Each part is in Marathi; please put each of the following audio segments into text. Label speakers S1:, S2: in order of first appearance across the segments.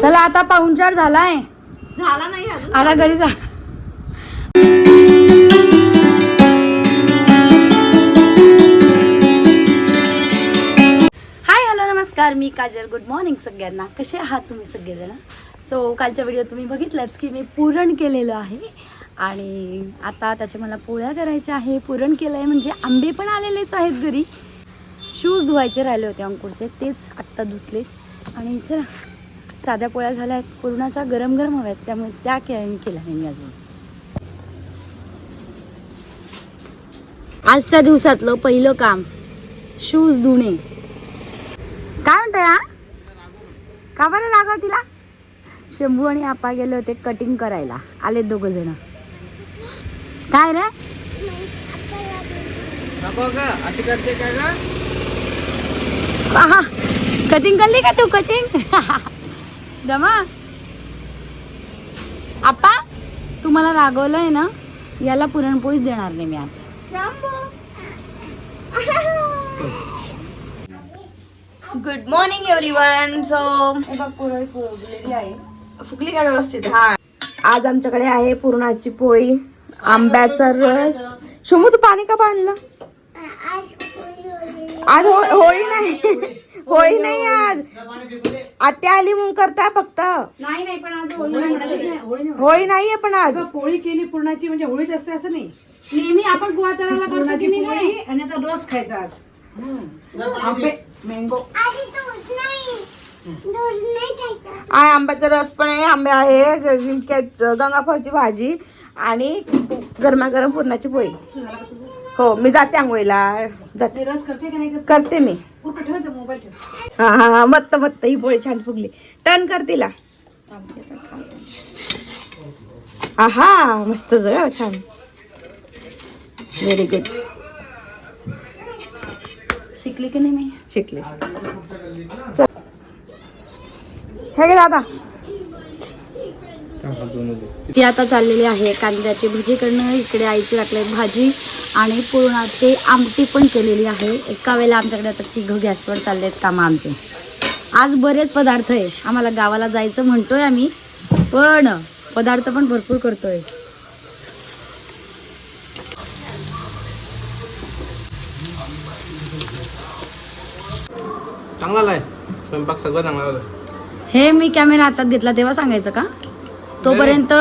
S1: चला आता पाहुणचार झालाय.
S2: झाला नाही अजून.
S1: आता घरी जा. हाय हॅलो नमस्कार, मी काजल. गुड मॉर्निंग सगळ्यांना. कसे आहात तुम्ही सगळेजण? सो कालच्या व्हिडिओ तुम्ही बघितलंच की मी पुरण केलेलं आहे आणि आता त्याच्या मला पोळ्या करायच्या आहे. पुरण केलं आहे म्हणजे आंबे पण आलेलेच आहेत घरी. शूज धुवायचे राहिले होते अंकुरचे, तेच आत्ता धुतले. आणि चला साध्या पोळ्या झाल्या आहेत, पुरणाच्या गरम गरम हव्यात, त्यामुळे त्या केल्या नाही मी अजून. आजच्या दिवसातलं पहिलं काम शूज धुणे. काय म्हणताय हा? का बरं रागव तिला? शंभू आणि आपा गेले होते कटिंग करायला, आले दोघं जण. काय रे कटिंग करली का तू? कटिंग जमा. आपा तुम्हाला रागवलंय ना, याला पुरणपोळीच देणार नाही मी आज.
S2: Good morning everyone. सो फुगली का व्यवस्थित? हा, आज आमच्याकडे आहे पुरणाची पोळी, आंब्याचा रस. शंभू तू पाणी का बांधलं? आज होळी नाही. होळी नाही आज. आत्या आली म्हणून करता फक्त.
S1: नाही पण आज
S2: होळी नाहीये, पण आज
S1: पोळी केली पुरणाची म्हणजे होळीच असते असं नाही. नेहमी आपण गुळाचाराला करतो की नाही. आणि आता रस खायचा आज. आंबे मँगो
S2: आंब्याचा रस पण आहे, आंबे आहे, गंगाफळची भाजी आणि गरमागरम पुरणाची पोळी. हो, मी जाते आंघोळीला. जाते.
S1: रस करते की नाही?
S2: करते मी.
S1: मोबाईल ठेव.
S2: हा हा हा, मत्त मत्त. ही पोळी छान फुगली. टर्न कर तिला. आहा, मस्त छान. Very good.
S1: शिकली की नाही मी?
S2: शिकले. चल हे घे दादा.
S1: ती आता चाललेली आहे कांद्याची भजी करणं. इकडे आईची टाकले भाजी आणि पुरणाची आमटी पण केलेली आहे. एका वेळेला आमच्याकडे आता 3 गॅसवर चाललेत कामं आमचे. आज बरेच पदार्थ आहे. आम्हाला गावाला जायचं म्हणतोय आम्ही, पण पदार्थ पण भरपूर करतोय.
S3: चांगला आहे स्वयंपाक, सगळं चांगला झालं.
S1: हे मी कॅमेरा हातात घेतला तेव्हा सांगायचं का? तोपर्यंत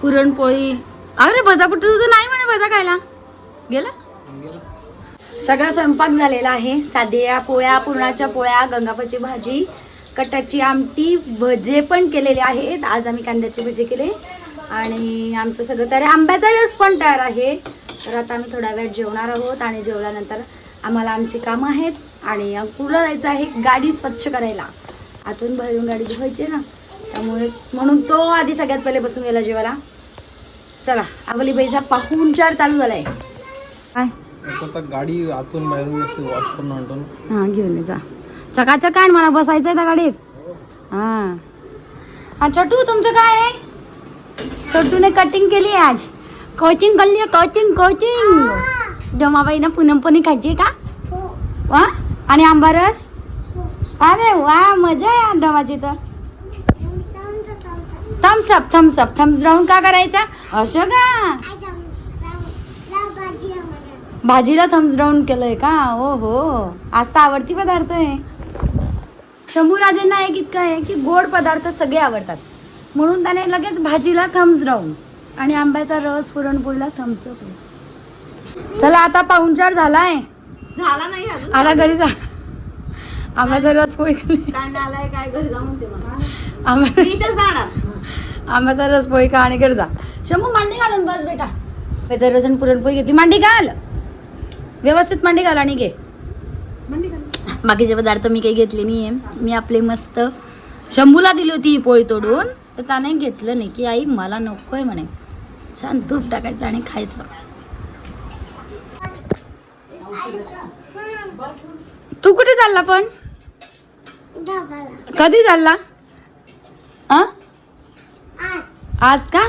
S1: पुरणपोळी. अरे भजा कुठे तुझं? नाही म्हणे भजा खायला गेला. सगळा स्वयंपाक झालेला आहे. साध्या पोळ्या, पुरणाच्या पोळ्या, गंगाफळची भाजी, कटाची आमटी, भजे पण केलेले आहेत. आज आम्ही कांद्याचे भजे केले आणि आमचं सगळं तयार. आंब्याचा रस पण तयार आहे. तर आता आम्ही थोड्या वेळ जेवणार आहोत आणि जेवल्यानंतर आम्हाला आमची कामं आहेत आणि अंकुरला जायचं आहे गाडी स्वच्छ करायला. आतून बाहेरून गाडी धुवायची ना, त्यामुळे म्हणून तो आधी सगळ्यात पहिले बसून गेला जेवायला. चला, आपली बाईचा पाहुणचार चालू झालाय. काय
S3: आता गाडी आतून बाहेरून वॉश करून आणतो ना.
S1: हां, घेऊन जा चकाचक. आण, मला बसायचं आहे त्या गाडीत. हां हां. छोटू तुमचं काय आहे? छोटूने कटिंग केली आहे आज. कोचिंग करली आहे. कोचिंग जमाबाई ना पुनमपणी खायची का? वा. आणि आंबा रस. अरे वा, मजा आहे अंडामाची. तर थम्सअप राहून का करायचा असं का? भाजीला थम्स डाऊन केलंय का? हो हो, आज तर आवडती पदार्थ आहे. शंभू राजेंना एक इतकं आहे की गोड पदार्थ सगळे आवडतात, म्हणून त्याने लगेच भाजीला थम्स डाऊन आणि आंब्याचा रस, पुरणपोळीला थम्सअप. चला आता पाहुणचार झालाय.
S2: झाला नाही अजून.
S1: आता घरी जा. आंब्याचा रस पोळी
S2: काय नालाय, काय घरी जा म्हणते मला. मी इथेच राहणार.
S1: आंब्याचा रस पोळी का आणि घरी जा. शंभू मांडी घालून बस बेटा. आंब्याचा रस आणि पुरणपोळी घेतली. मांडी घाल, व्यवस्थित मांडी घाल आणि घे. बाकीचे पदार्थ मी काही घेतले नाही आहे. मी आपले मस्त शंभूला दिली होती ही पोळी तोडून, तर त्याने घेतलं नाही की आई मला नको आहे म्हणे. छान तूप टाकायचं आणि खायचं. तू कुठे चालला पण? कधी चालला? आज का?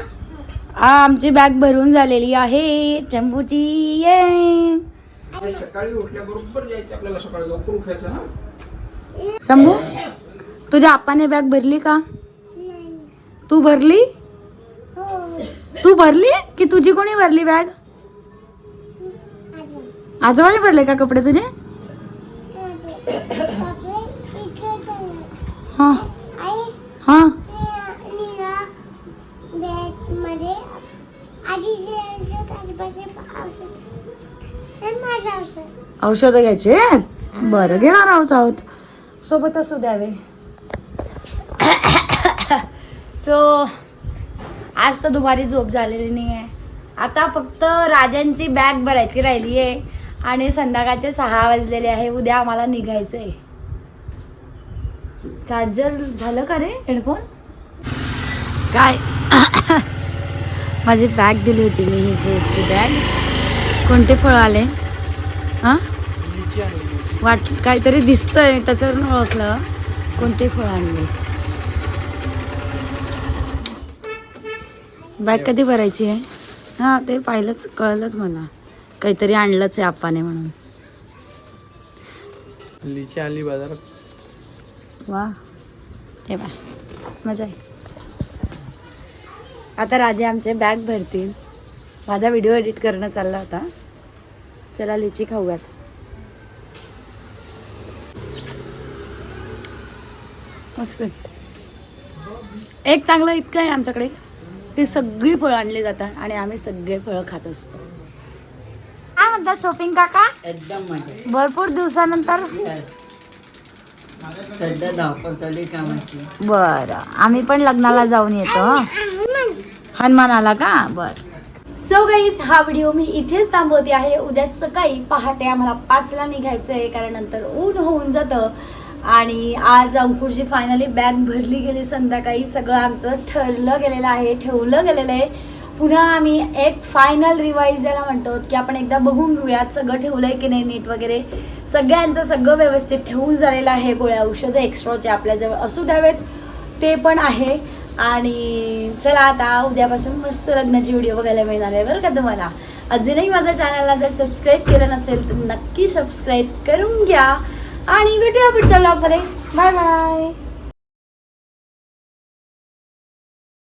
S1: आमची बॅग भरून झालेली आहे शंभूची. ये
S3: सकाळी उठल्याबरोबर जायचं आपल्याला, सकाळी लवकर उठायचं. हा
S1: शंभू, तुझ्या आप्पाने बॅग भरली का? तू भरली? तू भरली की तुझी कोणी भरली बॅग? आजोबाने भरले का कपडे तुझे? हा हा औषध घ्यायचे? बरं घेणार आहोत सोबत असू द्यावे. सो आज तर दुपारी झोप झालेली नाही आहे. आता फक्त राजांची बॅग भरायची राहिली आहे आणि संध्याकाळचे 6 वाजलेले आहे. उद्या आम्हाला निघायचं आहे. चार्जर झालं का रे हेडफोन? काय माझी बॅग दिली होती मी, ही जोडची बॅग. कोणते फळ आले? हां काहीतरी दिसतंय त्याच्यावरून ओळखलं. कोणते फळ आणले? बॅग कधी भरायची आहे? हां ते पाहिलंच, कळलंच मला. काहीतरी आणलंच आहे आप्पाने म्हणून.
S3: लिची आणली बाजारात.
S1: वा ते बा मजा आहे. आता राजे आमचे बॅग भरतील. माझा व्हिडिओ एडिट करणं चालला होता. चला लिची खाऊयात. मस्त. एक चांगलं इतकं आहे आमच्याकडे, ती सगळी फळं आणली जातात आणि आम्ही सगळे फळं खात असतो. काय म्हणतात शॉपिंग काका?
S4: एकदम मजा.
S1: भरपूर दिवसानंतर.
S4: सध्या धावपळ चालू आहे कामाची.
S1: बरं आम्ही पण लग्नाला जाऊन येतो. हनुमान आला का? बरं. सो गाईज हा व्हिडिओ मी इथेच थांबवते आहे. उद्या सकाळी पहाटे आम्हाला 5ला निघायचं आहे, कारण नंतर ऊन होऊन जातं. आणि आज अंकुरची फायनली बॅग भरली गेली. संध्याकाळी सगळं आमचं ठरलं गेलेलं आहे, ठेवलं गेलेलं आहे. पुन्हा आम्ही एक फायनल रिवाईज ज्याला म्हणतो की आपण एकदा बघून घेऊयात सगळं ठेवलं आहे की नाही नीट वगैरे. सगळ्यांचं सगळं व्यवस्थित ठेवून झालेलं आहे. गोळ्या औषधं एक्स्ट्राचे आपल्याजवळ असू द्यावेत ते पण आहे. आणि चला आता उद्यापासून मस्त लग्नाची व्हिडिओ बघायला मिळणार आहे बरं का तुम्हाला. अजूनही माझ्या चॅनलला जर सबस्क्राईब केलं नसेल तर नक्की सबस्क्राईब करून घ्या. आणि भेटूया पुढच्या व्लॉगमध्ये. Bye bye.